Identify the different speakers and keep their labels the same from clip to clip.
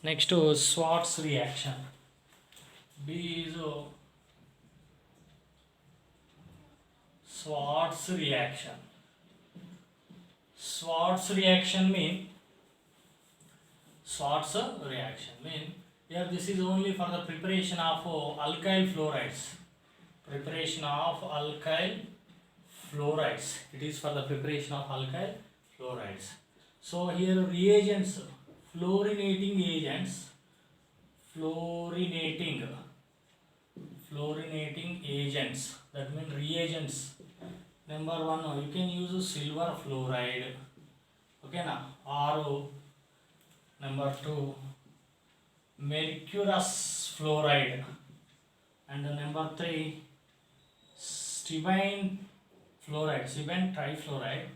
Speaker 1: Next to Schwartz reaction. B is Schwartz reaction. Schwartz reaction mean Schwartz reaction mean here this is only for the preparation of alkyl fluorides. Preparation of alkyl fluorides. It is for the preparation of alkyl fluorides. So here reagents, fluorinating agents, fluorinating agents, that means reagents. Number one, you can use silver fluoride, okay na, or number two, mercurous fluoride, and number three, stibine fluoride, stibine trifluoride,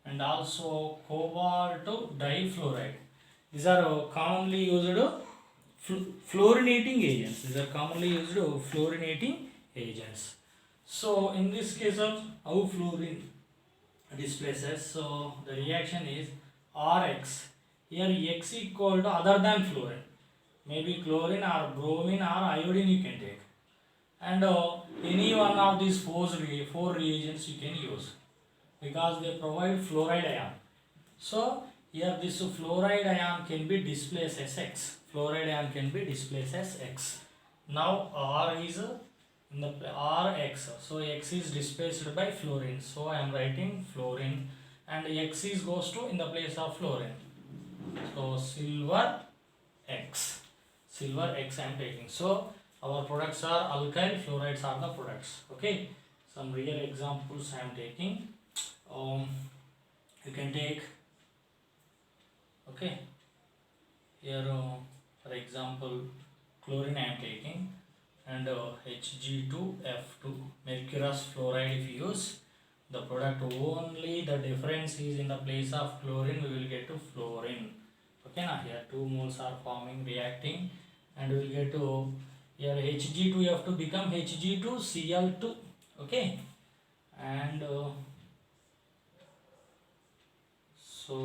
Speaker 1: and also cobalt difluoride. These are commonly used fluorinating agents. These are commonly used fluorinating agents. So in this case of how fluorine displaces, so the reaction is Rx. Here X equal to other than fluorine. Maybe chlorine or bromine or iodine you can take. And any one of these four reagents you can use because they provide fluoride ion. So here this fluoride ion can be displaced as X. Fluoride ion can be displaced as X. Now R is in the Rx. So X is displaced by fluorine. So I am writing fluorine and X is goes to in the place of fluorine. So silver X. Silver X I am taking. So our products are alkyl fluorides are the products. Okay. Some real examples I am taking. You can take, okay, here for example chlorine I am taking, and Hg2F2 mercurous fluoride if you use the product, only the difference is in the place of chlorine we will get to fluorine. Okay now here 2 moles are forming reacting and we will get to here Hg2F2 become Hg2Cl2. Okay, and so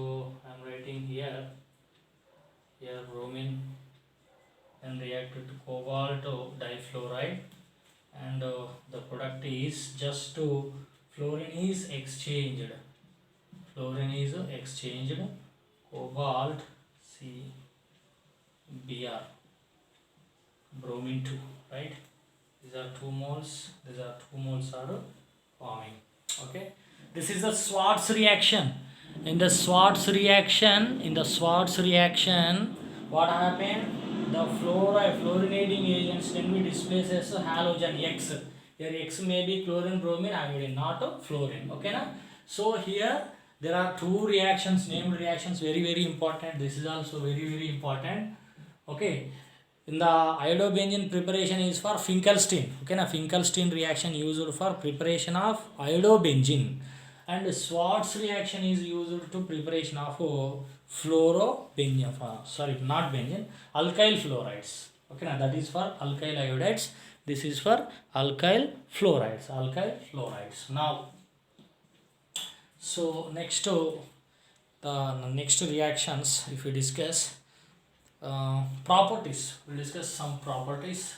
Speaker 1: I am writing here bromine and reacted to cobalt difluoride, and the product is just to fluorine is exchanged, cobalt CBr, bromine 2, right? These are 2 moles, are forming. Okay, this is the Schwartz reaction. In the Schwartz reaction, what happened? The fluorinating agents can be displaced as halogen X. Here X may be chlorine, bromine, iodine, not fluorine. Okay na? So here there are 2 reactions, named reactions, very important. This is also very important. Okay. In the iodobenzene preparation is for Finkelstein. Okay na? Finkelstein reaction used for preparation of iodobenzene. And Schwartz reaction is used to preparation of alkyl fluorides. Okay, now that is for alkyl iodides. This is for alkyl fluorides. Now, so next to the next reactions, if we discuss properties, we'll discuss some properties.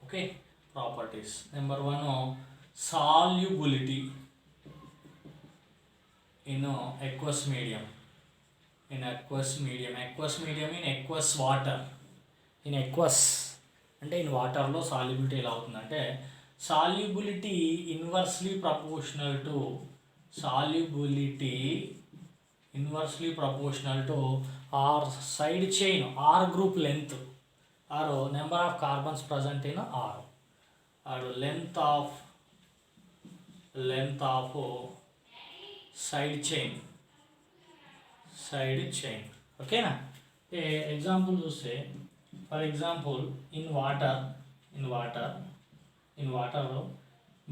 Speaker 1: Okay. Properties. Number 1, solubility in aqueous medium. Aqueous medium in aqueous water. In aqueous అంటే in water లో solubility ఎలా అవుతుందంటే solubility inversely proportional to R side chain, R group length, or number of carbons present in R, or length of side chain. Okay na? Example చూస్తే, for example in water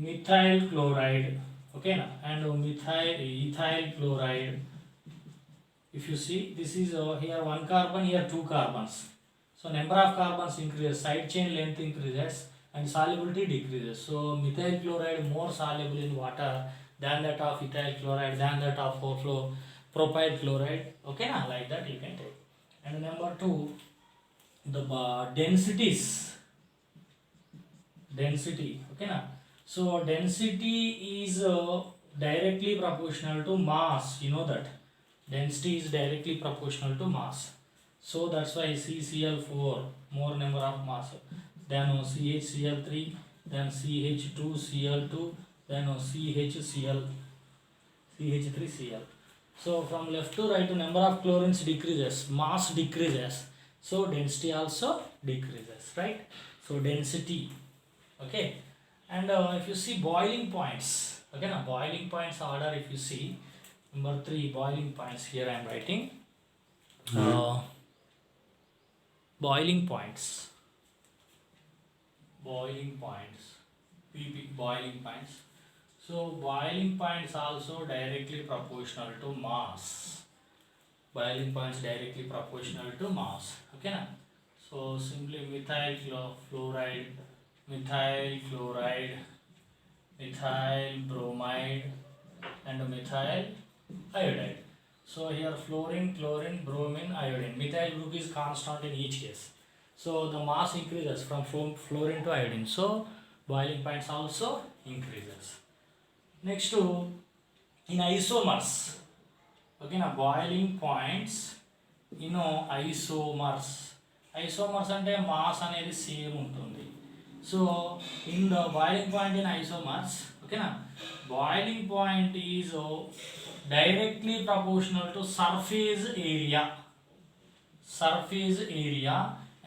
Speaker 1: methyl chloride, okay na, and ethyl chloride. If you see, this is here 1 carbon, here 2 carbons, so number of carbons increases, side chain length increases and solubility decreases. So methyl chloride more soluble in water than that of ethyl chloride, than that of propyl chloride. Okay, na, like that you can take. And number 2, the density. Okay, na. So density is directly proportional to mass. You know that density is directly proportional to mass. So that's why CCl4 more number of mass, then CHCl3, then CH2Cl2, then CH3Cl. So from left to right, number of chlorines decreases, mass decreases, so density also decreases, right? So density. Okay. And if you see boiling points, okay, now boiling points order, if you see number 3 boiling points, here I am writing boiling points, PP, boiling points. So boiling points also directly proportional to mass. Boiling points directly proportional to mass. Okay, na? So simply methyl fluoride, methyl chloride, methyl bromide, and methyl iodide. So here fluorine, chlorine, bromine, iodine. Methyl group is constant in each case. So the mass increases from fluorine to iodine. So boiling points also increases. Next to in isomers. Okay, now boiling points isomers. Isomers అంటే mass అనేది same ఉంటుంది. So in the boiling point in isomers, ఓకేనా, boiling point is directly proportional to surface area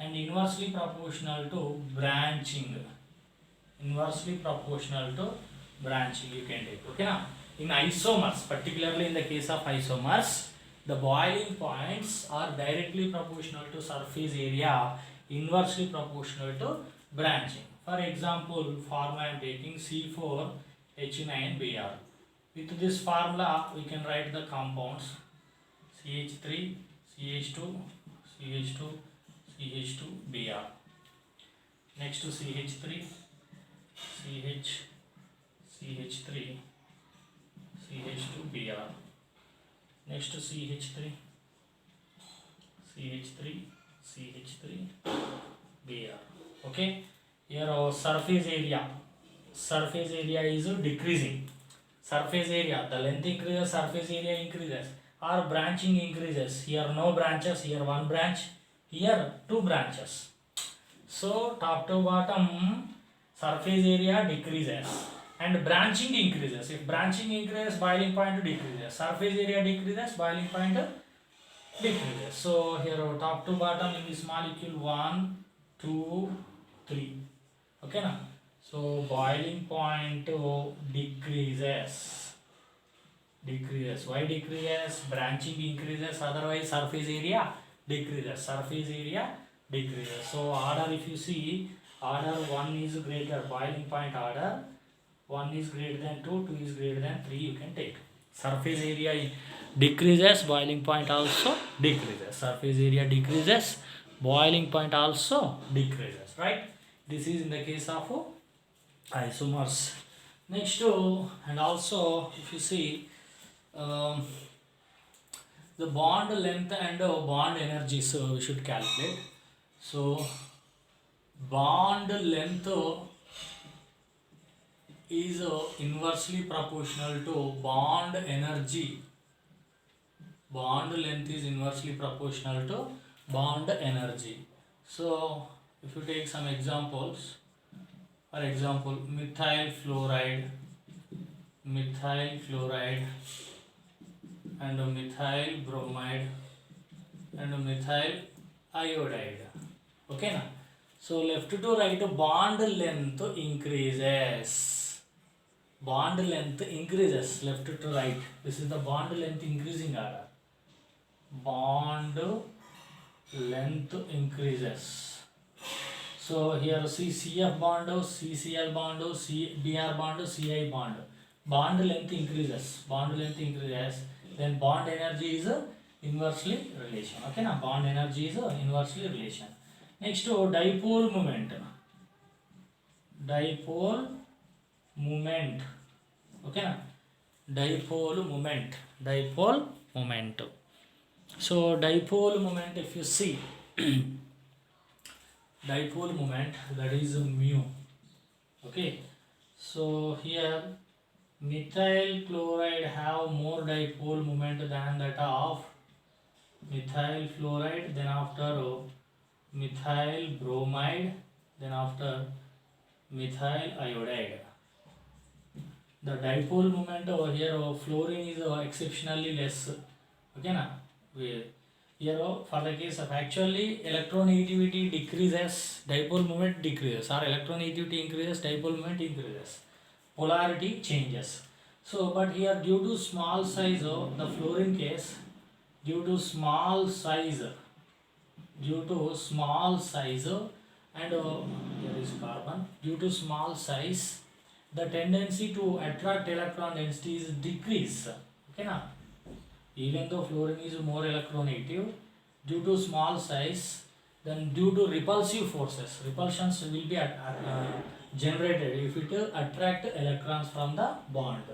Speaker 1: and inversely proportional to branching. You can take. Okay, now in isomers, particularly in the case of isomers, the boiling points are directly proportional to surface area, inversely proportional to branching. For example, formula I am taking C4H9Br. With this formula we can write the compounds CH3, CH2, CH2, CH2Br. Next to CH3, CH3, CH2Br. Next to CH3, CH3Br. Okay, here our surface area is decreasing. Surface area, the length increases, surface area increases, or branching increases. Here no branches, here one branch, here two branches. So top to bottom surface area decreases and branching increases. If branching increases, boiling point decreases. Surface area decreases, boiling point decreases. So here top to bottom in this molecule 1, 2, 3. Okay, now. So boiling point decreases. Why decreases? Branching increases, otherwise surface area decreases. So order, if you see, order 1 is greater, boiling point order 1 is greater than 2, 2 is greater than 3, you can take. Surface area decreases, boiling point also decreases. Surface area decreases, boiling point also decreases, right? This is in the case of isomers. Next to, and also if you see the bond length and bond energy, so we should calculate. So bond length is inversely proportional to bond energy. Bond length is inversely proportional to bond energy. So if you take some examples, for example, methyl fluoride and methyl bromide and methyl iodide. Okay, na? So left to right, bond length increases. Left to right. This is the bond length increasing order. Bond length increases. So here see CF bond, CCl bond, BR bond, CI bond. Bond length increases. Then bond energy is inversely relation. Okay, now bond energy is inversely relation. Next to dipole moment. Okay, na? Dipole moment. moment. So dipole moment, if you see, dipole moment, that is mu. Okay, so here methyl chloride have more dipole moment than that of methyl fluoride, then after methyl bromide, then after methyl iodide. The dipole moment over here of fluorine is exceptionally less. Okay na? Here for the case of actually electronegativity decreases, dipole moment decreases, or electronegativity increases, dipole moment increases. Polarity changes. So but here due to small size of the fluorine case, due to small size and here is carbon, due to small size the tendency to attract electron densities decrease. Okay na? Even though fluorine is more electronegative, due to small size, then due to repulsive forces, repulsions will be generated if it attract electrons from the bond.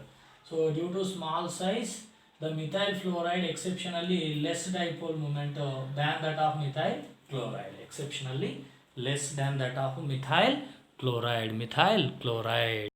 Speaker 1: So due to small size, the methyl fluoride exceptionally less dipole moment than that of methyl chloride. Exceptionally less than that of methyl chloride.